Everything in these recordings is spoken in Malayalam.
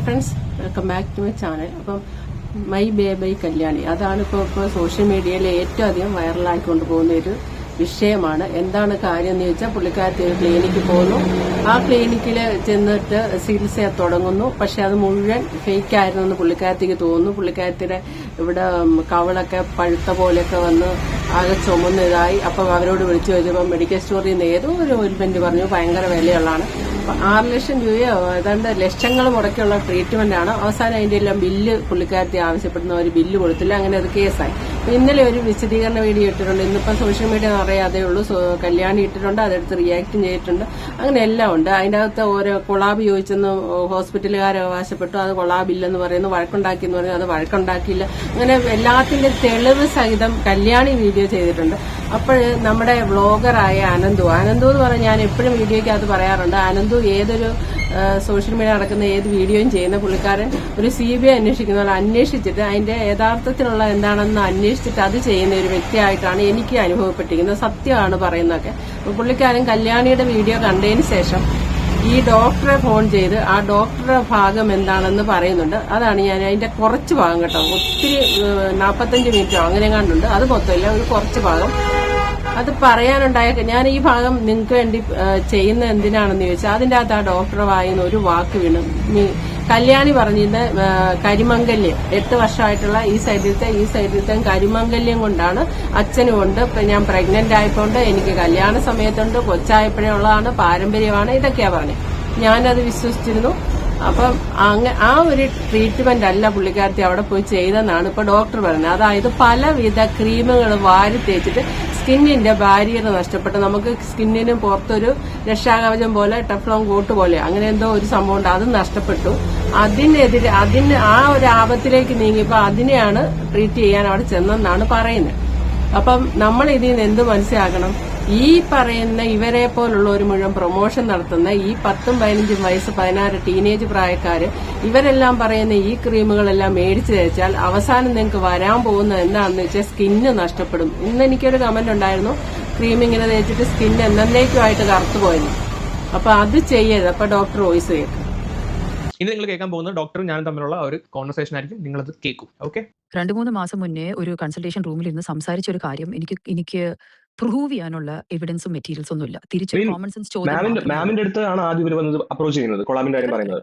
Hi friends, welcome back to my channel. അപ്പം മൈ ബേബി കല്യാണി അതാണ് ഇപ്പോൾ സോഷ്യൽ മീഡിയയിൽ ഏറ്റവും അധികം വൈറലായിക്കൊണ്ട് പോകുന്ന ഒരു വിഷയമാണ്. എന്താണ് കാര്യം എന്ന് ചോദിച്ചാൽ, പുള്ളിക്കാരത്തി ഒരു ക്ലിനിക്കിൽ പോകുന്നു. ആ ക്ലിനിക്കിൽ ചെന്നിട്ട് ചികിത്സ തുടങ്ങുന്നു. പക്ഷെ അത് മുഴുവൻ ഫേക്ക് ആയിരുന്നു എന്ന് പുള്ളിക്കാരത്തിക്ക് തോന്നുന്നു. പുള്ളിക്കാരത്തിയുടെ ഇവിടെ കവളൊക്കെ പഴുത്ത പോലെയൊക്കെ വന്ന് ആകെ ചുമന്നതായി. അപ്പം അവരോട് വിളിച്ചു ചോദിച്ചപ്പോൾ മെഡിക്കൽ സ്റ്റോറിൽ നിന്ന് ഏതോ ഒരു ഓയിൽമെന്റ് പറഞ്ഞു ഭയങ്കര വിലയുള്ളതാണ്. 6 ലക്ഷം രൂപയോ ഏതാണ്ട് ലക്ഷങ്ങൾ മുടക്കിയുള്ള ട്രീറ്റ്മെന്റ് ആണ്. അവസാനം അതിന്റെ എല്ലാം ബില്ല് പുള്ളിക്കാരത്തി ആവശ്യപ്പെടുന്ന ഒരു ബില്ല് കൊടുത്തില്ല. അങ്ങനെ അത് കേസായി. ഇന്നലെ ഒരു വിശദീകരണ വീഡിയോ ഇട്ടിട്ടുണ്ട്. ഇന്നിപ്പം സോഷ്യൽ മീഡിയ അറിയാതെ ഉള്ളൂ. കല്യാണി ഇട്ടിട്ടുണ്ട്, അതെടുത്ത് റിയാക്ടും ചെയ്തിട്ടുണ്ട്. അങ്ങനെ എല്ലാം ഉണ്ട്. അതിന്റെ അകത്ത് ഓരോ കൊളാബ് ചോദിച്ചെന്ന് ഹോസ്പിറ്റലുകാർ അവകാശപ്പെട്ടു. അത് കൊളാബില്ലെന്ന് പറയുന്നു. വഴക്കുണ്ടാക്കി എന്ന് പറയുന്നു. അത് വഴക്കുണ്ടാക്കിയില്ല. അങ്ങനെ എല്ലാത്തിന്റെ തെളിവ് സഹിതം കല്യാണി വീഡിയോ ചെയ്തിട്ടുണ്ട്. അപ്പോൾ നമ്മുടെ വ്ളോഗറായ അനന്തു എന്ന് പറഞ്ഞാൽ ഞാൻ എപ്പോഴും വീഡിയോയ്ക്ക് അത് പറയാറുണ്ട്. അനന്തു ഏതൊരു സോഷ്യൽ മീഡിയ നടക്കുന്ന ഏത് വീഡിയോയും ചെയ്യുന്ന പുള്ളിക്കാരൻ ഒരു CBI അന്വേഷിക്കുന്ന പോലെ അന്വേഷിച്ചിട്ട് അതിന്റെ യഥാർത്ഥത്തിലുള്ള എന്താണെന്ന് അന്വേഷിച്ചിട്ട് അത് ചെയ്യുന്ന ഒരു വ്യക്തിയായിട്ടാണ് എനിക്ക് അനുഭവപ്പെട്ടിരിക്കുന്നത്. സത്യമാണ് പറയുന്നതൊക്കെ. പുള്ളിക്കാരൻ കല്യാണിയുടെ വീഡിയോ കണ്ടതിന് ശേഷം ഈ ഡോക്ടറെ ഫോൺ ചെയ്ത് ആ ഡോക്ടറുടെ ഭാഗം എന്താണെന്ന് പറയുന്നുണ്ട്. അതാണ് ഞാൻ അതിന്റെ കുറച്ച് ഭാഗം കേട്ടോ. ഒത്തിരി 45 മിനിറ്റോ അങ്ങനെ കണ്ടുണ്ട്. അത് മൊത്തമില്ല, ഒരു കുറച്ച് ഭാഗം അത് പറയാനുണ്ടായ ഞാൻ ഈ ഭാഗം നിങ്ങൾക്ക് വേണ്ടി ചെയ്യുന്ന എന്തിനാണെന്ന് ചോദിച്ചാൽ, അതിന്റെ അകത്ത് ആ ഡോക്ടറെ വായിന്ന് ഒരു വാക്ക് വീണു. കല്യാണി പറഞ്ഞിരുന്ന കരിമംഗല്യം 8 വർഷമായിട്ടുള്ള ഈ സൈഡിലത്തെ കരിമംഗല്യം കൊണ്ടാണ് അച്ഛനും കൊണ്ട് ഞാൻ പ്രഗ്നന്റ് ആയപ്പോണ്ട് എനിക്ക് കല്യാണ സമയത്തുണ്ട് കൊച്ചായപ്പോഴേ ഉള്ളതാണ് പാരമ്പര്യമാണ് ഇതൊക്കെയാ പറഞ്ഞത്. ഞാനത് വിശ്വസിച്ചിരുന്നു. അപ്പം ആ ഒരു ട്രീറ്റ്മെന്റ് അല്ല പുള്ളിക്കാരത്തി അവിടെ പോയി ചെയ്തെന്നാണ് ഇപ്പൊ ഡോക്ടർ പറയുന്നത്. അതായത് പലവിധ ക്രീമുകൾ വാരി തേച്ചിട്ട് സ്കിന്നിന്റെ ബാരിയർ നഷ്ടപ്പെട്ട് നമുക്ക് സ്കിന്നിന് പുറത്തൊരു രക്ഷാകവചം പോലെ ടെഫ്ലോൺ കോട്ട് പോലെ അങ്ങനെ എന്തോ ഒരു സംഭവം ഉണ്ട്, അത് നഷ്ടപ്പെട്ടു. അതിന് ആ ഒരു ആപത്തിലേക്ക് നീങ്ങിയപ്പോ അതിനെയാണ് ട്രീറ്റ് ചെയ്യാൻ അവിടെ ചെന്നെന്നാണ് പറയുന്നത്. അപ്പം നമ്മൾ ഇതിൽ നിന്ന് എന്ത് മനസ്സിലാക്കണം? ഈ പറയുന്ന ഇവരെ പോലുള്ള ഒരു മുഴുവൻ പ്രൊമോഷൻ നടത്തുന്ന ഈ 10, 15 വയസ്സ് 16 ടീനേജ് പ്രായക്കാര് ഇവരെല്ലാം പറയുന്ന ഈ ക്രീമുകളെല്ലാം മേടിച്ചു തേച്ചാൽ അവസാനം നിങ്ങൾക്ക് വരാൻ പോകുന്നത് എന്താണെന്ന് വെച്ചാൽ സ്കിന്ന് നഷ്ടപ്പെടും. ഇന്ന് എനിക്കൊരു കമന്റ് ഉണ്ടായിരുന്നു, ക്രീം ഇങ്ങനെ തേച്ചിട്ട് സ്കിന്ന് എന്നേക്കുമായിട്ട് കറുത്തു പോയെന്ന്. അപ്പൊ അത് ചെയ്യരുത്. അപ്പൊ ഡോക്ടർ വോയിസ് കേൾക്കും. ഇന്ന് നിങ്ങൾ കേൾക്കാൻ പോകുന്ന ഡോക്ടർ ഞാൻ തമ്മിലുള്ള ഒരു കോൺവെർസേഷൻ ആയിരിക്കും. നിങ്ങളത് കേൾക്കും. ഓക്കെ. 2-3 മാസം മുന്നേ ഒരു കൺസൾട്ടേഷൻ റൂമിൽ ഇരുന്ന് സംസാരിച്ച ഒരു കാര്യം എനിക്ക് പ്രൂവ് ചെയ്യാനുള്ള എവിഡൻസും മെറ്റീരിയൽസ് ഒന്നുമില്ല. തിരിച്ചൊരു കോമൺ സെൻസ് ചോദ്യം മാമിന്റെ അടുത്താണ് ആദ്യം ഇവർ വന്ന് അപ്രോച്ച് ചെയ്യുന്നത്, കൊളാബിന്റെ കാര്യം പറയുന്നത്.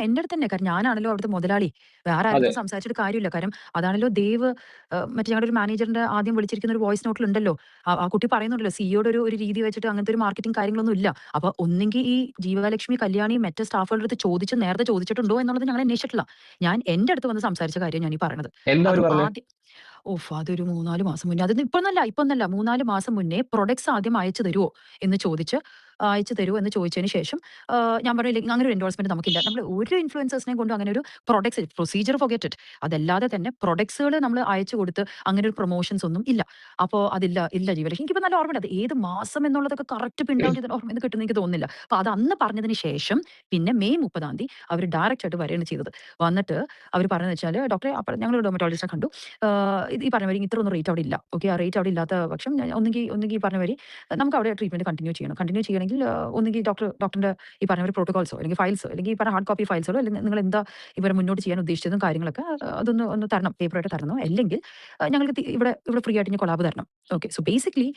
എന്റെ അടുത്ത് തന്നെ. കാരണം ഞാനാണല്ലോ അവിടുത്തെ മുതലാളി. വേറെ ആരും സംസാരിച്ചിട്ട് കാര്യമില്ല. കാരണം അതാണല്ലോ ദേവ് മറ്റേ ഞങ്ങളുടെ ഒരു മാനേജറിന്റെ ആദ്യം വിളിച്ചിരിക്കുന്ന ഒരു വോയിസ് നോട്ടിൽ ഉണ്ടല്ലോ. ആ കുട്ടി പറയുന്നുണ്ടല്ലോ സിഇഒയുടെ ഒരു രീതി വെച്ചിട്ട് അങ്ങനത്തെ ഒരു മാർക്കറ്റിംഗ് കാര്യങ്ങളൊന്നും ഇല്ല. അപ്പൊ ഒന്നെങ്കിൽ ഈ ജീവലക്ഷ്മി കല്യാണി മറ്റേ സ്റ്റാഫുകളുടെ അടുത്ത് നേരത്തെ ചോദിച്ചിട്ടുണ്ടോ എന്നുള്ളത് ഞങ്ങൾ അന്വേഷിച്ചിട്ടില്ല. ഞാൻ എന്റെ അടുത്ത് വന്ന് സംസാരിച്ച കാര്യം ഞാൻ ഈ പറയുന്നത്. ആദ്യം അതൊരു 3-4 മാസം മുന്നേ, അതൊന്നും ഇപ്പൊന്നല്ല 3-4 മാസം മുന്നേ പ്രൊഡക്ട്സ് ആദ്യം അയച്ചു തരുമോ എന്ന് ചോദിച്ചതിന് ശേഷം ഞാൻ പറഞ്ഞില്ല അങ്ങനെ ഒരു എൻഡോഴ്സ്മെന്റ് നമുക്കില്ല. നമ്മൾ ഒരു ഇൻഫ്ലുവൻസേഴ്സിനെ കൊണ്ടും അങ്ങനെ ഒരു പ്രൊഡക്ട്സ് പ്രൊസീജിയർ ഫോർഗെറ്റ് ഇറ്റ്. അതല്ലാതെ തന്നെ പ്രൊഡക്ട്സുകൾ നമ്മൾ അയച്ചു കൊടുത്ത് അങ്ങനെ ഒരു പ്രൊമോഷൻസ് ഒന്നും ഇല്ല. അപ്പോൾ ഇല്ല ജീവലക്ഷ്മി എനിക്കിപ്പോൾ നല്ല ഓർമ്മയുണ്ട്. അത് ഏത് മാസം എന്നുള്ളതൊക്കെ കറക്റ്റ് പിൻ ഔട്ട് ചെയ്ത് ഓർമ്മ കിട്ടുന്ന എനിക്ക് തോന്നുന്നില്ല. അപ്പൊ അത് അന്ന് പറഞ്ഞതിന് ശേഷം പിന്നെ മെയ് 30 അവർ ഡയറക്റ്റ് ആയിട്ട് വരികയാണ് ചെയ്തത്. വന്നിട്ട് അവർ പറഞ്ഞതെന്ന് വെച്ചാൽ, ഡോക്ടറെ അപ്പോൾ ഞങ്ങൾ ഡെർമറ്റോളജിസ്റ്റിനെ കണ്ടു. ഈ പറഞ്ഞ വരി ഇത്ര ഒന്നും റേറ്റ് അവിടെ ഇല്ല. ഓക്കെ, ആ റേറ്റ് അവിടെ ഇല്ലാത്ത പക്ഷം ഒന്നുകിൽ പറഞ്ഞ വരി നമുക്ക് അവിടെ ട്രീറ്റ്മെന്റ് കണ്ടിന്യൂ ചെയ്യണമെങ്കിൽ ഒന്നുകിൽ ഡോക്ടറിന്റെ ഈ പറഞ്ഞ പ്രോട്ടോകോൾസോ അല്ലെങ്കിൽ ഫയൽസോ അല്ലെങ്കിൽ ഈ പറഞ്ഞ ഹാർഡ് കോപ്പി ഫയൽസോ അല്ലെങ്കിൽ നിങ്ങൾ എന്താ ഇവരെ മുന്നോട്ട് ചെയ്യാൻ ഉദ്ദേശിച്ചതും കാര്യങ്ങളൊക്കെ ഒന്ന് തരണം, പേപ്പറായിട്ട് തരണോ, അല്ലെങ്കിൽ ഞങ്ങൾക്ക് ഇവിടെ ഫ്രീ ആയിട്ട് ഇനി കൊളാബ് തരണം. ഓക്കെ, സോ ബേസിക്കലി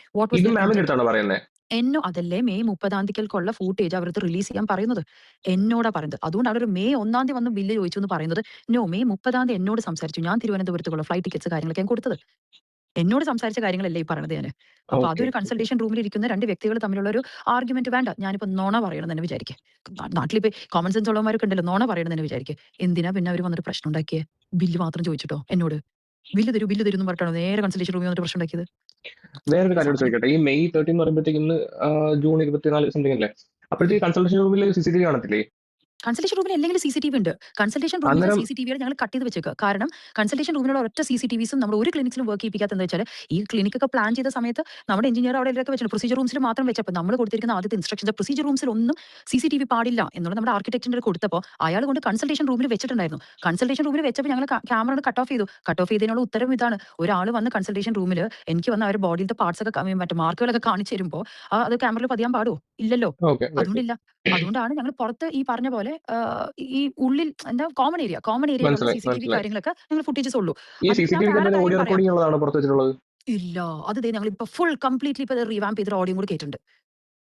അതല്ലേ മെയ് 30 ഫൂട്ടേജ് അവർക്ക് റിലീസ് ചെയ്യാൻ പറയുന്നത് എന്നോടാ പറയുന്നത്. അതുകൊണ്ട് അവർ മെയ് 1 വന്ന് ബില്ല് ചോദിച്ചു എന്ന് പറയുന്നത് മെയ് 30 എന്നോട് സംസാരിച്ചു. ഞാൻ തിരുവനന്തപുരത്തുള്ള ഫ്ലൈറ്റ് ടിക്കറ്റ്സ് കാര്യങ്ങളൊക്കെ ഞാൻ കൊടുത്തത്. എന്നോട് സംസാരിച്ച കാര്യങ്ങളല്ലേ ഈ പറഞ്ഞത് ഞാൻ. അപ്പൊ അതൊരു കൺസൾട്ടേഷൻ റൂമിൽ ഇരിക്കുന്ന 2 വ്യക്തികൾ തമ്മിലുള്ള ഒരു ആർഗ്യുമെന്റ് വേണ്ട. ഞാനിപ്പോ നോണ പറയണം തന്നെ വിചാരിക്കുക. നാട്ടിലിപ്പോ കോമൺ സെൻസ് ഉള്ളവന്മാരൊക്കെ ഉണ്ടല്ലോ, നോണ പറയണം തന്നെ വിചാരിക്കുക. എന്തിനാ പിന്നെ അവർ വന്നിട്ട് പ്രശ്നം ഉണ്ടാക്കിയേ? ബില്ല് മാത്രം ചോദിച്ചിട്ടോ എന്നോട്? ബില്ല് തരൂ എന്ന് പറഞ്ഞിട്ടാണോ നേരെ കൺസൾട്ടേഷൻ റൂമിൽ വന്നിട്ട് പ്രശ്നം ഉണ്ടാക്കിയത്? വേറൊരു കാര്യം ചോദിക്കട്ടെ, ഈ മെയ് 13 എന്ന് പറയുമ്പോഴത്തേക്ക് ഇന്ന് ജൂൺ 24 സംതിങ് അല്ലേ? അപ്പോഴത്തേക്ക് കൺസൾട്ടേഷൻ റൂമിൽ CCTV കാണത്തില്ലേ? കൺസൾട്ടേഷൻ റൂമിൽ അല്ലെങ്കിൽ CCTV ഉണ്ട്. കൺസൾട്ടേഷൻ റൂമിൽ CCTV ഞങ്ങൾ കട്ട് ചെയ്ത് വെച്ചേക്കുക. കാരണം കൺസൾട്ടേഷൻ റൂമിലുള്ള ഒറ്റ CCTVസും നമ്മൾ ഒരു ക്ലിനിക്സിലും വർക്ക് ചെയ്യിപ്പിക്കാത്ത എന്താ വെച്ചാൽ, ഈ ക്ലിനിക്കൊക്കെ പ്ലാൻ ചെയ്ത സമയത്ത് നമ്മുടെ എഞ്ചിനീയർ അവിടെ വെച്ചു പ്രൊസീജിയർ റൂംസിൽ മാത്രം വെച്ചപ്പോൾ നമ്മൾ കൊടുത്തിരിക്കുന്ന ആദ്യത്തെ ഇൻസ്ട്രക്ഷൻസ് പ്രൊസീജിയർ റൂംസിൽ ഒന്നും CCTV പാടില്ല എന്നുള്ള നമ്മുടെ ആർക്കിടെക്റ്റിന്റെ കൊടുത്തപ്പോൾ അയാൾ കൊണ്ട് കൺസൾട്ടേഷൻ റൂമിൽ വെച്ചിട്ടുണ്ടായിരുന്നു. കൺസൾട്ടേഷൻ റൂമിൽ വെച്ചപ്പോൾ ഞങ്ങൾ ക്യാമറ കട്ട് ഓഫ് ചെയ്തതിനുള്ള ഉത്തരം ഇതാണ്. ഒരാൾ വന്ന് കൺസൾട്ടേഷൻ റൂമിൽ എനിക്ക് വന്ന് അവർ ബോഡിയിലത്തെ പാർട്സ് ഒക്കെ മറ്റേ മാർക്കുകളൊക്കെ കാണിച്ചു തരുമ്പോൾ അത് ക്യാമറയിൽ പതിയാൻ പാടുമോ? ഇല്ലല്ലോ. അതുകൊണ്ടാണ് ഞങ്ങൾ പുറത്ത് ഈ പറഞ്ഞ പോലെ പോലെ ഈ ഉള്ളിൽ എന്താ കോമൺ ഏരിയയിലുള്ള മനസ്സിലായി, CCTV മനസ്സിലായി. കാര്യങ്ങളൊക്കെ ഞങ്ങൾ ഫുട്ടേജസ് ഉള്ളൂ. ഈ അതിപ്പോ ഞാൻ സിസിടിവി വേറെ ക്യാമറ കാര്യം ഓഡിയോ പറയാം. റെക്കോർഡിംഗ് ഉള്ളതാണോ പുറത്ത് വെച്ചിട്ടുള്ളത്? ഇല്ല. അത് ദേ ഞങ്ങളിപ്പോ കംപ്ലീറ്റ്ലി ഇപ്പൊ റിവാമ്പ് ചെയ്തൊരു ഓഡിയോയും കൂടി കേട്ടിട്ടുണ്ട്.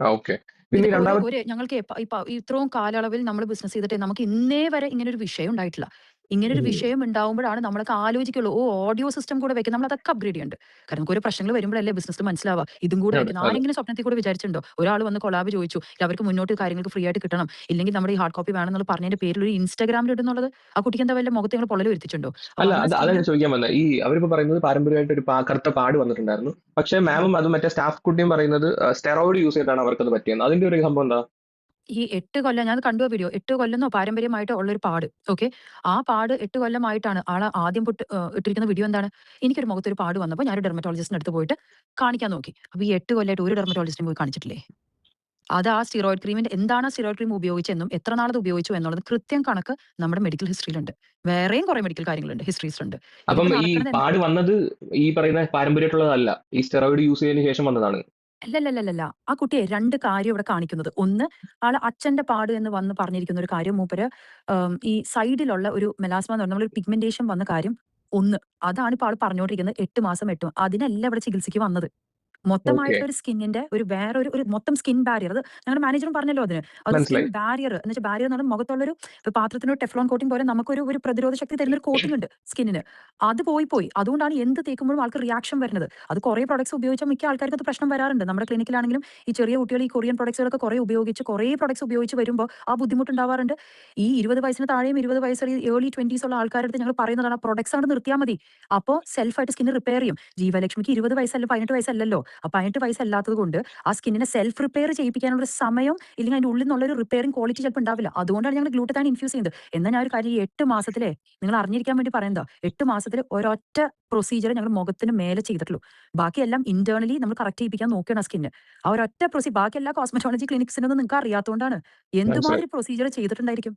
ഓക്കെ. പിന്നെ ഈ ഇതിപ്പോ രണ്ടാമത്തെ ഞങ്ങൾക്ക് ഇപ്പൊ ഇത്രയും കാലയളവിൽ നമ്മൾ ബിസിനസ് ചെയ്തിട്ട് നമുക്ക് ഇന്നേ വരെ ഇങ്ങനൊരു വിഷയം ഉണ്ടായിട്ടില്ല. ഇങ്ങനൊരു വിഷയം ഉണ്ടാവുമ്പോഴാണ് നമ്മളൊക്കെ ആലോചിക്കുള്ളൂ. ഓഡിയോ സിസ്റ്റം കൂടെ വെക്കും. നമ്മൾ അതൊക്കെ അപ്ഗ്രേഡ് ചെയ്യുന്നുണ്ട്. കാരണം നമുക്ക് ഓരോ പ്രശ്നങ്ങൾ വരുമ്പോഴല്ലേ ബിസിനസ്സിൽ മനസ്സിലാവുക. ഇതും കൂടെ അതെ, വെക്കണം. അതെ. ആരെങ്കിലും സ്വപ്നത്തിൽ കൂടെ വിചാരിച്ചിട്ടുണ്ടോ? ഒരാൾ വന്ന് കൊളാബ് ചോദിച്ചു. അവർക്ക് മുന്നോട്ട് കാര്യങ്ങൾക്ക് ഫ്രീ ആയിട്ട് കിട്ടണം. ഇല്ലെങ്കിൽ നമ്മുടെ ഈ ഹാർഡ് കോപ്പി വേണമെന്നുള്ള പറഞ്ഞതിന്റെ പേരിൽ ഒരു ഇൻസ്റ്റാഗ്രാമിൽ ഇടുന്നുള്ളത് ആ കുട്ടിക്ക് എന്താ വല്ല മുഖത്ത് ഞങ്ങൾ പൊള്ളൽ വരുത്തിയിട്ടുണ്ടോ? അപ്പൊ അല്ല, അങ്ങനെ അതാ സ്കിന്നിൽ ഞാൻ ചോദിക്കാൻ വന്നത്. ഈ അവരിപ്പോ പറയുന്നത് പാരമ്പര്യമായിട്ട് ഒരു കറുത്ത പാട് വന്നിട്ടുണ്ടായിരുന്നു. പക്ഷേ മാമും അത് മറ്റേ സ്റ്റാഫ് കുട്ടിയും പറയുന്നത് സ്റ്റെറോയിഡ് യൂസ് ചെയ്തിട്ടാണ് അവർക്കത് പറ്റിയത്. അതിന്റെ ഒരു സംഭവം എന്താ? ഈ 8 കൊല്ലം ഞാൻ കണ്ടു ആ വീഡിയോ. 8 കൊല്ലന്നോ പാരമ്പര്യമായിട്ട് ഉള്ളൊരു പാട്. ഓക്കെ. ആ പാട് 8 കൊല്ലമായിട്ടാണ് ആള് ആദ്യം ഇട്ടിരിക്കുന്ന വീഡിയോ എന്താണ്? എനിക്കൊരു മുഖത്തൊരു പാട് വന്നപ്പോൾ ഞാനൊരു ഡെർമറ്റോളജിസ്റ്റിന്റെ അടുത്ത് പോയിട്ട് കാണിക്കാൻ നോക്കി. അപ്പൊ ഈ 8 കൊല്ലമായിട്ട് ഒരു ഡെർമറ്റോളജിസ്റ്റിനെ പോയി കാണിച്ചിട്ടില്ലേ? അത് ആ സ്റ്റിറോയിഡ് ക്രീമിന്റെ എന്താണ് ആ സ്റ്റിറോയിഡ് ക്രീം ഉപയോഗിച്ചെന്നും എത്ര നാളത് ഉപയോഗിച്ചു എന്നുള്ളത് കൃത്യം കണക്ക് നമ്മുടെ മെഡിക്കൽ ഹിസ്റ്ററിയിലുണ്ട്. വേറെയും കുറെ മെഡിക്കൽ കാര്യങ്ങളുണ്ട്, ഹിസ്റ്ററീസ് ഉണ്ട്. അപ്പം ഇതിപ്പോ ഈ നടക്കുന്നത് പാട് വന്നത് ഈ പറയുന്ന പാരമ്പര്യമായിട്ടുള്ളതല്ല. ഈ സ്റ്റെറോയിഡ് യൂസ് ചെയ്തതിന് ശേഷം വന്നതാണ്. അല്ലല്ലല്ലല്ല. ആ കുട്ടിയെ 2 കാര്യം ഇവിടെ കാണിക്കുന്നത്. ഒന്ന്, ആള് അച്ഛന്റെ പാട് എന്ന് വന്ന് പറഞ്ഞിരിക്കുന്ന ഒരു കാര്യം മൂപ്പര് ഈ സൈഡിലുള്ള ഒരു മെലാസ്മ എന്ന് പറഞ്ഞ നമ്മളൊരു പിഗ്മെന്റേഷൻ വന്ന കാര്യം ഒന്ന്. അതാണ് ഇപ്പൊ ആള് പറഞ്ഞുകൊണ്ടിരിക്കുന്നത് 8 മാസം 8 അതിനല്ല ഇവിടെ ചികിത്സയ്ക്ക് വന്നത്. ഓക്കെ. മൊത്തമായിട്ടുള്ള ഒരു സ്കിന്നിന്റെ ഒരു വേറൊരു ഒരു മൊത്തം സ്കിൻ ബാരിയർ അത് ഞങ്ങളുടെ മാനേജറും പറഞ്ഞല്ലോ അതിന്. അത് സ്കിൻ മനസ്സിലായി. ബാരിയർ എന്ന് വെച്ചാൽ ബാരിയർ എന്ന് പറഞ്ഞാൽ മുഖത്തുള്ളൊരു പാത്രത്തിന് ടെഫ്ലോൺ കോട്ടിംഗ് പോലെ നമുക്കൊരു പ്രതിരോധ ശക്തി തരുന്ന ഒരു കോട്ടിംഗ് ഉണ്ട് സ്കിന്നിന്. അത് പോയി. അതുകൊണ്ടാണ് എന്ത് തേക്കുമ്പോഴും ആൾക്ക് റിയാക്ഷൻ വരുന്നത്. അത് കുറേ പ്രൊഡക്ട്സ് ഉപയോഗിച്ചാൽ മിക്ക ആൾക്കാർക്ക് അത് പ്രശ്നം വരാറുണ്ട്. നമ്മുടെ ക്ലിനിക്കിലാണെങ്കിലും ഈ ചെറിയ കുട്ടികൾ ഈ കൊറിയൻ പ്രൊഡക്ട്സുകളൊക്കെ കുറേ പ്രൊഡക്ട്സ് ഉപയോഗിച്ച് വരുമ്പോൾ ആ ബുദ്ധിമുട്ടുണ്ടാവാറുണ്ട്. ഈ 20 വയസ്സിന് താഴെയും 20 വയസ്സ് ഏർലി 20s ഉള്ള ആൾക്കാരുടെ അടുത്ത് ഞങ്ങൾ പറയുന്നതാണ് പ്രൊഡക്ട്സ് ആണ് നിർത്തിയാൽ മതി. അപ്പോൾ സെൽഫായിട്ട് സ്കിന്ന് റിപ്പയർ ചെയ്യും. ജീവലക്ഷ്മിക്ക് 20 വയസ്സല്ല 18 വയസ്സല്ലല്ലോ. ആ 18 വയസ്സല്ലാത്തത് കൊണ്ട് ആ സ്കിന്നിനെ സെൽഫ് റിപ്പയർ ചെയ്യിപ്പിക്കാനുള്ള ഒരു സമയം ഇല്ലെങ്കിൽ അതിന്റെ ഉള്ളിൽ നിന്നുള്ള ഒരു റിപ്പയറിംഗ് ക്വാളിറ്റി ചിലപ്പോൾ ഉണ്ടാവില്ല. അതുകൊണ്ടാണ് ഞങ്ങൾ ഗ്ലൂട്ടത്താൻ ഇൻഫ്യൂസ് ചെയ്യുന്നത്. എന്നാൽ ഞാൻ ഒരു കാര്യം ഈ 8 മാസത്തിലെ നിങ്ങൾ അറിഞ്ഞിരിക്കാൻ വേണ്ടി പറയുന്നതാ. 8 മാസത്തിൽ ഒരൊറ്റ പ്രൊസീജിയർ ഞങ്ങൾ മുഖത്തിന് മേലെ ചെയ്തിട്ടുള്ളൂ. ബാക്കിയെല്ലാം ഇന്റേണലി നമ്മൾ കറക്റ്റ് ചെയ്യിപ്പിക്കാൻ നോക്കണം സ്കിന്ന്. ആ ഒരൊറ്റ ബാക്കി എല്ലാ കോസ്മെറ്റോളജി ക്ലിനിക്സിനൊന്നും നിങ്ങൾക്ക് അറിയാത്തതുകൊണ്ടാണ്. മനസ്സിലായി. എന്തുമാതിരി പ്രൊസീജിയർ ചെയ്തിട്ടുണ്ടായിരിക്കും.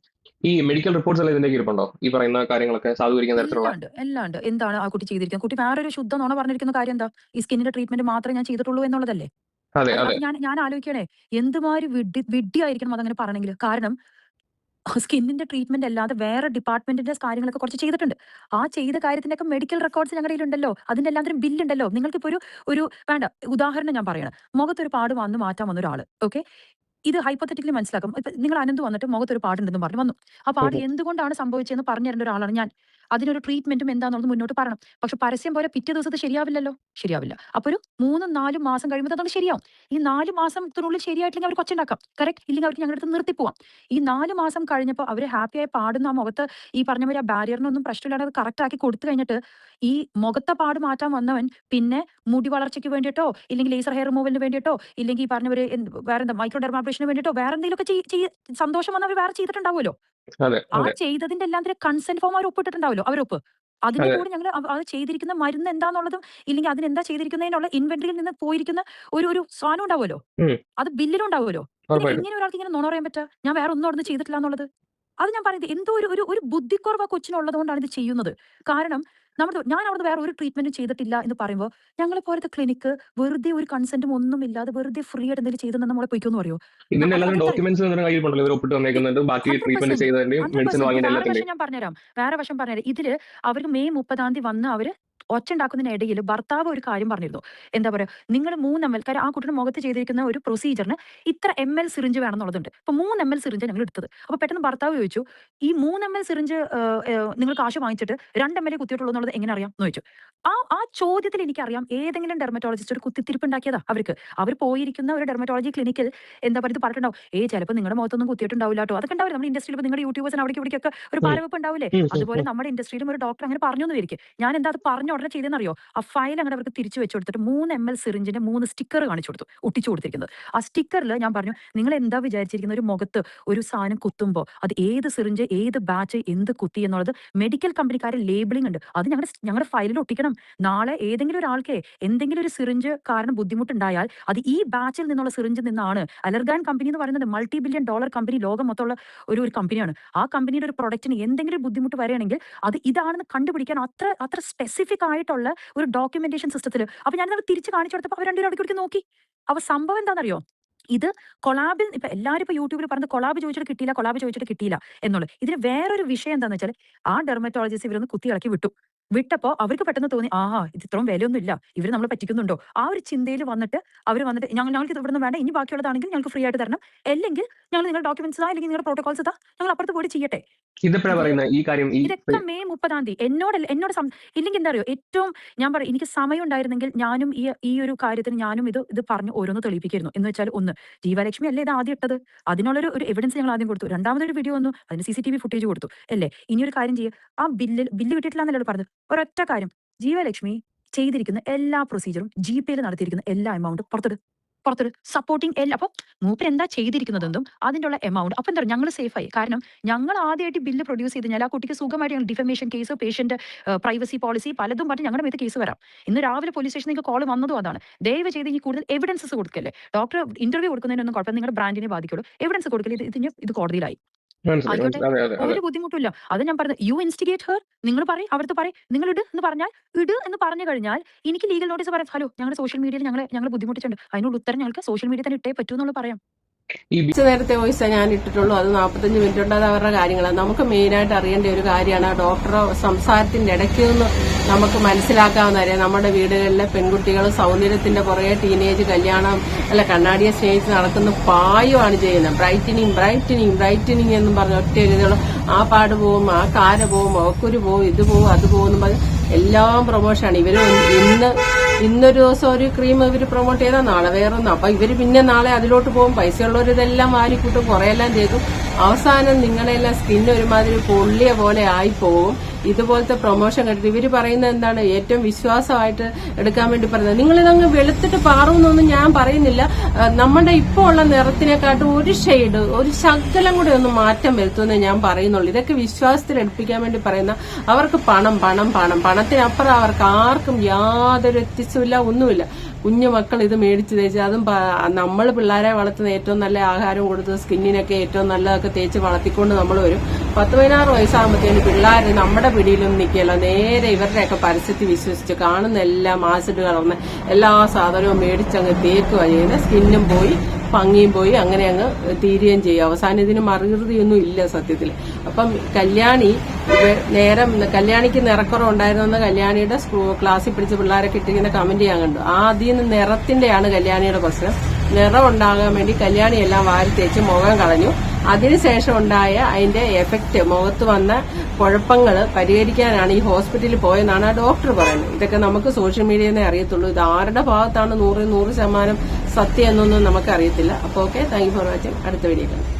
ഈ മെഡിക്കൽ റിപ്പോർട്ട്സ് എല്ലാം ഇതിന്റെ ഇരിപ്പുണ്ടോ? ഈ പറയുന്ന കാര്യങ്ങളൊക്കെ സാധൂകരിക്കുന്ന തരത്തിലുള്ള? എല്ലാം ഉണ്ട്. എന്താണ് ആ കുട്ടി ചെയ്തിരിക്കുന്നത്? കുട്ടി വേറൊരു ശുദ്ധ നുണ പറഞ്ഞിരിക്കുന്ന കാര്യം എന്താ? ഈ സ്കിന്നിന്റെ ട്രീറ്റ്മെന്റ് മാത്രമേ ഞാൻ ചെയ്തിട്ടുള്ളൂ എന്നുള്ളതല്ലേ? അതെ, അത് അതെ. അത് ഞാൻ ആലോചിക്കണേ എന്തുമാതിരി വിഡ്ഢിയായിരിക്കണം അതങ്ങനെ പറയണമെങ്കിൽ. കാരണം സ്കിന്നിന്റെ ട്രീറ്റ്മെന്റ് അല്ലാതെ വേറെ ഡിപ്പാർട്ട്മെന്റിന്റെ കാര്യങ്ങളൊക്കെ കുറച്ച് ചെയ്തിട്ടുണ്ട്. ആ ചെയ്ത കാര്യത്തിന്റെ ഒക്കെ മെഡിക്കൽ റെക്കോർഡ്സ് ഞങ്ങളുടെ കയ്യിലുണ്ടല്ലോ. അതിന്റെ എല്ലാത്തിനും ബില്ലുണ്ടല്ലോ. നിങ്ങൾക്കിപ്പോ ഒരു വേണ്ട ഉദാഹരണം ഞാൻ പറയണം. മുഖത്തൊരു പാട് വന്ന് മാറ്റാൻ വന്ന ഒരാള്. ഓക്കെ. ഇത് ഹൈപ്പോത്തറ്റിക്കലി മനസ്സിലാക്കും. ഇപ്പൊ നിങ്ങൾ അനന്ത് വന്നിട്ട് മുഖത്തൊരു പാടുണ്ടെന്ന് പറഞ്ഞു വന്നു. ആ പാട് ഉം, ഉം. എന്തുകൊണ്ടാണ് സംഭവിച്ചതെന്ന് പറഞ്ഞു തരേണ്ട ഒരാളാണ് ഞാൻ. അതിനൊരു ട്രീറ്റ്മെന്റും എന്താണെന്നുള്ളത് മുന്നോട്ട് പറയണം. പക്ഷെ പരസ്യം പോലെ പിറ്റേ ദിവസത്തെ ശരിയാവില്ലല്ലോ. ശരിയാവില്ല. അപ്പൊ ഒരു 3, 4 മാസം കഴിയുമ്പോൾ അതുകൊണ്ട് ശരിയാവും. ഈ 4 മാസത്തിനുള്ളിൽ ശരിയായിട്ടില്ലെങ്കിൽ അവർക്ക് ഒച്ചുണ്ടാക്കാം. കറക്റ്റ്. ഇല്ലെങ്കിൽ അവർക്ക് ഞങ്ങളുടെ അടുത്ത് നിർത്തിപ്പോവാം. ഈ 4 മാസം കഴിഞ്ഞപ്പോൾ അവര് ഹാപ്പിയായി പാടുന്ന ആ മുഖത്ത് ഈ പറഞ്ഞ മാതിരി ആ ബാരിയറിനൊന്നും പ്രശ്നമില്ലാതെ അത് കറക്റ്റ് ആക്കി കൊടുത്തു കഴിഞ്ഞിട്ട് ഈ മുഖത്തെ പാട് മാറ്റാൻ വന്നവൻ പിന്നെ മുടി വളർച്ചയ്ക്ക് വേണ്ടിയിട്ടോ ഇല്ലെങ്കിൽ ലേസർ ഹെയർ റിമൂവലിന് വേണ്ടിയിട്ടോ ഇല്ലെങ്കിൽ ഈ പറഞ്ഞവര് വേറെന്താ മൈക്രോ ഡെർമാബ്രേഷന് വേണ്ടിയിട്ടോ വേറെ എന്തെങ്കിലുമൊക്കെ സന്തോഷം വന്ന് അവർ വേറെ ചെയ്തിട്ടുണ്ടാവുമല്ലോ. അതെ, ആ അതെ, ചെയ്തതിന്റെ എല്ലാത്തിനും കൺസെന്റ് ഫോം അവർ ഒപ്പിട്ടിട്ടുണ്ടാവല്ലോ അവരൊപ്പ്. അതിന്റെ അതെ. കൂടെ ഞങ്ങൾ അത് ചെയ്തിരിക്കുന്ന മരുന്ന് എന്താന്നുള്ളതും ഇല്ലെങ്കിൽ അതിനെന്താ ചെയ്തിരിക്കുന്നതിനുള്ള ഇൻവെന്ററിയിൽ നിന്ന് പോയിരിക്കുന്ന ഒരു സാധനം ഉണ്ടാവുമല്ലോ. ഉം. അത് ബില്ലിലും ഉണ്ടാവുമല്ലോ. പിന്നെ ഉറപ്പായിട്ടും. എങ്ങനെ ഒരാൾക്ക് ഇങ്ങനെ നുണ പറയാൻ പറ്റുക? ഞാൻ വേറെ ഒന്നും അവിടുന്ന് ചെയ്തിട്ടില്ല എന്നുള്ളത്. അത് ഞാൻ പറയുന്നത് എന്തോ ഒരു ബുദ്ധിക്കുറവ് ആ കൊച്ചിനുള്ളത് കൊണ്ടാണ് ഇത് ചെയ്യുന്നത്. കാരണം ഞാൻ അവിടുന്ന് വേറെ ഒരു ട്രീറ്റ്മെന്റും ചെയ്തിട്ടില്ല എന്ന് പറയുമ്പോൾ ഞങ്ങളെ പോലത്തെ ക്ലിനിക്ക് വെറുതെ ഒരു കൺസെന്റും ഒന്നും ഇല്ലാതെ വെറുതെ ഫ്രീ ആയിട്ട് എന്തെങ്കിലും ചെയ്ത് നമ്മളെ പൊയ്ക്കോന്ന് പറയോ? ഇതിന്റെ എല്ലാത്തിനും അതെന്താ ഡോക്യുമെന്റ്സ് നിങ്ങളുടെ കയ്യിലുണ്ടല്ലോ? ഇവർ ഒപ്പിട്ട് തന്നേക്കുന്നുണ്ട്. ബാക്കി ട്രീറ്റ്മെന്റ് 100% ചെയ്തതിന്റെയും മെഡിസിൻ 100% വാങ്ങിയതിന്റെ വേറെ എല്ലാത്തിന്റെയും. വശം ഞാൻ പറഞ്ഞുതരാം. ഇതില് അവർക്ക് മെയ് 30 വന്ന് അവര് ഒച്ചുണ്ടാക്കുന്നതിനിടയിൽ ഭർത്താവ് ഒരു കാര്യം പറഞ്ഞിരുന്നു. എന്താ പറയാ, നിങ്ങൾ 3 ml കാര്യം ആ കുട്ടിയുടെ മുഖത്ത് ചെയ്തിരിക്കുന്ന ഒരു പ്രൊസീജിയറിന് ഇത്ര ml സിറിഞ്ച് വേണമെന്നുള്ളതുണ്ട്. അപ്പൊ 3 ml സിറിഞ്ച് ഞങ്ങൾ എടുത്തത്. അപ്പൊ പെട്ടെന്ന് ഭർത്താവ് ചോദിച്ചു, ഈ 3 ml സിറിഞ്ച് നിങ്ങൾ കാശ് വാങ്ങിച്ചിട്ട് 2 ml കുത്തിയിട്ടുള്ളൂ എന്നുള്ളത് എങ്ങനെ അറിയാം എന്ന് ചോദിച്ചു. ആ ചോദ്യത്തിൽ എനിക്കറിയാം ഏതെങ്കിലും ഡെർമറ്റോളജിസ്റ്റ് ഒരു കുത്തിത്തിരിപ്പ് ഉണ്ടാക്കിയതാ അവർക്ക്. അവർ പോയിരിക്കുന്ന ഒരു ഡെർമറ്റോളജി ക്ലിനിക്കിൽ എന്താ പറയുക പറഞ്ഞിട്ടുണ്ടാവും, ചിലപ്പോൾ നിങ്ങളുടെ മുഖത്തൊന്നും കുത്തിയിട്ടുണ്ടാവില്ല കേട്ടോ. അതൊക്കെ ഉണ്ടാവില്ല നമ്മുടെ ഇൻഡസ്ട്രിയിൽ. നിങ്ങളുടെ യൂട്യൂബേഴ്സിന് അവിടേക്ക് ഇവിടേക്കൊക്കെ ഒരു ഉം, പാരവെപ്പ് ഉണ്ടാവില്ലേ? ഉം, ഉം, അതുപോലെ ഉം. നമ്മുടെ ഇൻഡസ്ട്രിയിലും ഒരു ഡോക്ടർ അങ്ങനെ പറഞ്ഞു എന്ന് വിചാരിക്കും. ഞാൻ എന്താ അത് പറഞ്ഞ ഉടനെ ചെയ്തെന്നറിയോ? ആ ഫയൽ അങ്ങനെ അവർക്ക് തിരിച്ചു വെച്ച് കൊടുത്തിട്ട് 3 ml സിറിഞ്ചിന്റെ 3 സ്റ്റിക്കർ കാണിച്ചു കൊടുത്തു, ഒട്ടിച്ചു കൊടുത്തിരിക്കുന്നത്. ആ സ്റ്റിക്കറിൽ ഞാൻ പറഞ്ഞു, നിങ്ങൾ എന്താ വിചാരിച്ചിരിക്കുന്ന ഒരു മുഖത്ത് ഒരു സാധനം കുത്തുമ്പോൾ അത് ഏത് സിറിഞ്ച് ഏത് ബാച്ച് എന്ത് കുത്തി എന്നുള്ളത് മെഡിക്കൽ കമ്പനിക്കാരെ ലേബിളിംഗ് ഉണ്ട്. അത് ഞങ്ങളുടെ ഫയലിൽ ഒട്ടിക്കണം. നാളെ ഏതെങ്കിലും ഒരാൾക്ക് എന്തെങ്കിലും ഒരു സിറിഞ്ച് കാരണം ബുദ്ധിമുട്ടുണ്ടായാൽ അത് ഈ ബാച്ചിൽ നിന്നുള്ള സിറിഞ്ചിൽ നിന്നാണ്. അലർഗാൻ കമ്പനി എന്ന് പറയുന്നത് മൾട്ടി ബില്യൺ ഡോളർ കമ്പനി, ലോകം മൊത്തമുള്ള ഒരു കമ്പനിയാണ്. ആ കമ്പനിയുടെ ഒരു പ്രൊഡക്റ്റിന് എന്തെങ്കിലും ബുദ്ധിമുട്ട് വരികയാണെങ്കിൽ അത് ഇതാണെന്ന് കണ്ടുപിടിക്കാൻ അത്ര സ്പെസിഫിക് ആയിട്ടുള്ള ഒരു ഡോക്യുമെന്റേഷൻ സിസ്റ്റത്തിൽ. അപ്പൊ ഞാനത് തിരിച്ച് കാണിച്ചു കൊടുത്തപ്പോൾ അവർ 2 ഇടയ്ക്ക് നോക്കി. അപ്പൊ സംഭവം എന്താണെന്നറിയോ? ഇത് കൊളാബിൽ ഇപ്പൊ എല്ലാവരും ഇപ്പൊ യൂട്യൂബിൽ പറഞ്ഞ് കൊളാബ് ചോദിച്ചിട്ട് കിട്ടിയില്ല, കൊളാബ് ചോദിച്ചിട്ട് കിട്ടിയില്ല എന്നുള്ളത്. ഇതിന് വേറൊരു വിഷയം എന്താന്ന് വെച്ചാൽ ആ ഡെർമറ്റോളജിസ്റ്റ് ഇവരൊന്ന് കുത്തി ഇളക്കി വിട്ടപ്പോ അവർക്ക് പെട്ടെന്ന് തോന്നി, ആഹാ ഇത് ഇത്രയും വിലയൊന്നും ഇല്ല, ഇവർ നമ്മളെ പറ്റിക്കുന്നുണ്ടോ, ആ ഒരു ചിന്തയിൽ വന്നിട്ട് അവർ വന്നിട്ട് ഞങ്ങൾക്ക് ഇത് ഇവിടുന്ന് വേണ്ട, ഇനി ബാക്കിയുള്ളതാണെങ്കിൽ ഞങ്ങൾക്ക് ഫ്രീ ആയിട്ട് തരണം, അല്ലെങ്കിൽ ഞങ്ങൾ നിങ്ങളുടെ ഡോക്യുമെന്റ്സ് അല്ലെങ്കിൽ നിങ്ങളുടെ പ്രോട്ടോകോൾസ് ഞങ്ങൾ അപ്പുറത്ത് പോയിട്ട് ചെയ്യട്ടെ. ഇതെപ്പോഴാ പറയുന്നത് ഈ കാര്യം? ഇതൊക്കെ മെയ് 30-ാം തീയതി എന്നോട് ഇല്ലെങ്കിൽ എന്താ അറിയോ, ഏറ്റവും ഞാൻ പറയും, എനിക്ക് സമയം ഉണ്ടായിരുന്നെങ്കിൽ ഞാനും ഈ ഒരു കാര്യത്തിന് ഞാനും ഇത് പറഞ്ഞ് ഓരോന്ന് തെളിയിപ്പിക്കായിരുന്നു. എന്ന് വെച്ചാൽ, ഒന്ന്, ജീവലക്ഷ്മി അല്ലേ ഇത് ആദ്യം ഇട്ടത്, അതിനുള്ളൊരു എവിഡൻസ് ഞങ്ങൾ ആദ്യം കൊടുത്തു. രണ്ടാമതൊരു വീഡിയോ വന്നു, അതിന് CCTV ഫുട്ടേജ് കൊടുത്തു അല്ലേ. ഇനി ഒരു കാര്യം ചെയ്യുക, ആ ബില്ല് കിട്ടിയിട്ടില്ല എന്നല്ലോ പറഞ്ഞത്. ഒരൊറ്റ കാര്യം, ജീവലക്ഷ്മി ചെയ്തിരിക്കുന്ന എല്ലാ പ്രൊസീജിയറും GPയിൽ നടത്തിയിരിക്കുന്ന എല്ലാ എമൗണ്ടും പുറത്തൊരു സപ്പോർട്ടിങ് അപ്പൊ മൂപ്പർ എന്താ ചെയ്തിരിക്കുന്നതെന്നും അതിന്റെ ഉള്ള എമൗണ്ട്, അപ്പൊ എന്താ ഞങ്ങൾ സേഫായി. കാരണം ഞങ്ങൾ ആദ്യമായിട്ട് ബില്ല് പ്രൊഡ്യൂസ് ചെയ്ത് കഴിഞ്ഞാൽ ആ കുട്ടിക്ക് സുഖമായിട്ട് ഞങ്ങൾ defamation case, patient privacy policy പലതും പറഞ്ഞ് ഞങ്ങളുടെ മേത്ത് കേസ് വരാം. ഇന്ന് രാവിലെ പോലീസ് സ്റ്റേഷനിലേക്ക് കോൾ വന്നതും അതാണ്. ദയവ് ചെയ്ത് ഈ കൂടുതൽ എവിഡൻസസ് കൊടുക്കല്ലേ. ഡോക്ടർ ഇന്റർവ്യൂ കൊടുക്കുന്നതിനൊന്നും കുഴപ്പം, നിങ്ങളുടെ ബ്രാൻഡിനെ ബാധിക്കുള്ളൂ. എവിഡൻസ് കൊടുക്കല്ലേ, ഇത് കോടതിയിലായി ആയിക്കോട്ടെ, ഒരു ബുദ്ധിമുട്ടില്ല. അത് ഞാൻ പറഞ്ഞത്, യു ഇൻസ്റ്റിഗേറ്റ് ഹെർ, നിങ്ങൾ പറയും, അവിടുത്തെ പറയും, നിങ്ങൾ ഇട് എന്ന് പറഞ്ഞു കഴിഞ്ഞാൽ എനിക്ക് ലീഗൽ നോട്ടീസ് പറയാം. ഹലോ, ഞങ്ങളുടെ സോഷ്യൽ മീഡിയയിൽ ഞങ്ങൾ ബുദ്ധിമുട്ടിച്ചിട്ടുണ്ട്, അതിനുള്ള ഉത്തരം ഞങ്ങൾക്ക് സോഷ്യൽ മീഡിയ തന്നെ ഇട്ടേ പറ്റൂ എന്നുള്ളത് പറയാം. കുറച്ച് നേരത്തെ വോയിസ് ഞാൻ ഇട്ടിട്ടുള്ളൂ, അത് 45 മിനിറ്റ് ഉണ്ട്. അത് അവരുടെ കാര്യങ്ങളാണ്. നമുക്ക് മെയിനായിട്ട് അറിയേണ്ട ഒരു കാര്യമാണ്, ഡോക്ടറെ സംസാരത്തിന്റെ ഇടയ്ക്ക് നിന്ന് നമുക്ക് മനസ്സിലാക്കാവുന്ന കാര്യം, നമ്മുടെ വീടുകളിലെ പെൺകുട്ടികൾ സൗന്ദര്യത്തിന്റെ പുറകെ ടീനേജ് കല്യാണം കണ്ണാടിയെ സ്നേഹിച്ച് നടക്കുന്ന പായുമാണ് ചെയ്യുന്നത്. ബ്രൈറ്റനിങ് എന്നും പറഞ്ഞ ഒറ്റ എഴുതുകളും, ആ പാട് പോവും, ആ കാര പോവും, ഒക്കുരു പോവും, ഇത് പോവും, അത് പോവും എന്ന് പറഞ്ഞ് എല്ലാം പ്രൊമോഷനാണ്. ഇന്നൊരു ദിവസം ഒരു ക്രീം ഇവർ പ്രൊമോട്ട് ചെയ്താൽ നാളെ വേറൊന്നും. അപ്പൊ ഇവര് പിന്നെ നാളെ അതിലോട്ട് പോകും. പൈസയുള്ളവർ ഇതെല്ലാം വാരിക്കൂട്ടും, കുറെയെല്ലാം ചെയ്തു. അവസാനം നിങ്ങളെല്ലാം സ്കിൻ ഒരുമാതിരി പൊള്ളിയ പോലെ ആയിപ്പോവും. ഇതുപോലത്തെ പ്രൊമോഷൻ കണ്ടിട്ട് ഇവര് പറയുന്നത് എന്താണ്, ഏറ്റവും വിശ്വാസമായിട്ട് എടുക്കാൻ വേണ്ടി പറയുന്നത്. നിങ്ങളിതങ്ങ് വെളുത്തിട്ട് പാറുന്നൊന്നും ഞാൻ പറയുന്നില്ല. നമ്മുടെ ഇപ്പോൾ ഉള്ള നിറത്തിനെക്കാട്ടും ഒരു ഷെയ്ഡ്, ഒരു ശകലം കൂടെ ഒന്ന് മാറ്റം വരുത്തുമെന്ന് ഞാൻ പറയുന്നുള്ളൂ. ഇതൊക്കെ വിശ്വാസത്തിൽ എടുപ്പിക്കാൻ വേണ്ടി പറയുന്ന, അവർക്ക് പണത്തിനപ്പുറം അവർക്ക് ആർക്കും യാതൊരു വ്യത്യസ്തമില്ല, ഒന്നുമില്ല. കുഞ്ഞു മക്കൾ ഇത് മേടിച്ച് തേച്ച്, അതും നമ്മൾ പിള്ളേരെ വളർത്തുന്ന ഏറ്റവും നല്ല ആഹാരം കൊടുത്ത് സ്കിന്നിനൊക്കെ ഏറ്റവും നല്ലതൊക്കെ തേച്ച് വളർത്തിക്കൊണ്ട് നമ്മൾ വരും. 10-16 വയസ്സാകുമ്പോഴത്തേന് പിള്ളേർ നമ്മുടെ പിടിയിലൊന്നും നിൽക്കുകയല്ല, നേരെ ഇവരുടെയൊക്കെ പരസ്യത്തിൽ വിശ്വസിച്ച് കാണുന്ന എല്ലാം ആസിഡ് കലർന്ന് എല്ലാ സാധനവും മേടിച്ചങ്ങ് തേക്കുക ചെയ്യുന്നത്. സ്കിന്നും പോയി, ഭംഗിയും പോയി, അങ്ങനെ അങ്ങ് തീരുകയും ചെയ്യും. അവസാനം ഇതിന് മറുകൃതിയൊന്നും ഇല്ല സത്യത്തിൽ. അപ്പം കല്യാണിക്ക് നിറക്കുറവ് ഉണ്ടായിരുന്നെന്ന് കല്യാണിയുടെ ക്ലാസ്സിൽ പിടിച്ച പിള്ളേരൊക്കെ ഇട്ടിരിക്കുന്ന കമന്റ് ചെയ്യാൻ കണ്ടു. അതിൽ നിന്ന് നിറത്തിന്റെയാണ് കല്യാണിയുടെ പ്രശ്നം. നിറം ഉണ്ടാകാൻ വേണ്ടി കല്യാണി എല്ലാം വാരി തേച്ച് മുഖം കളഞ്ഞു. അതിനുശേഷം ഉണ്ടായ അതിന്റെ എഫക്റ്റ്, മുഖത്ത് വന്ന കുഴപ്പങ്ങൾ പരിഹരിക്കാനാണ് ഈ ഹോസ്പിറ്റലിൽ പോയെന്നാണ് ആ ഡോക്ടർ പറയുന്നത്. ഇതൊക്കെ നമുക്ക് സോഷ്യൽ മീഡിയയിൽ അറിയത്തുള്ളൂ. ഇത് ആരുടെ ഭാഗത്താണ് 100% സത്യം എന്നൊന്നും നമുക്കറിയത്തില്ല. അപ്പോൾ okay, thank you for watching. അടുത്ത വീഡിയോ കാണാം.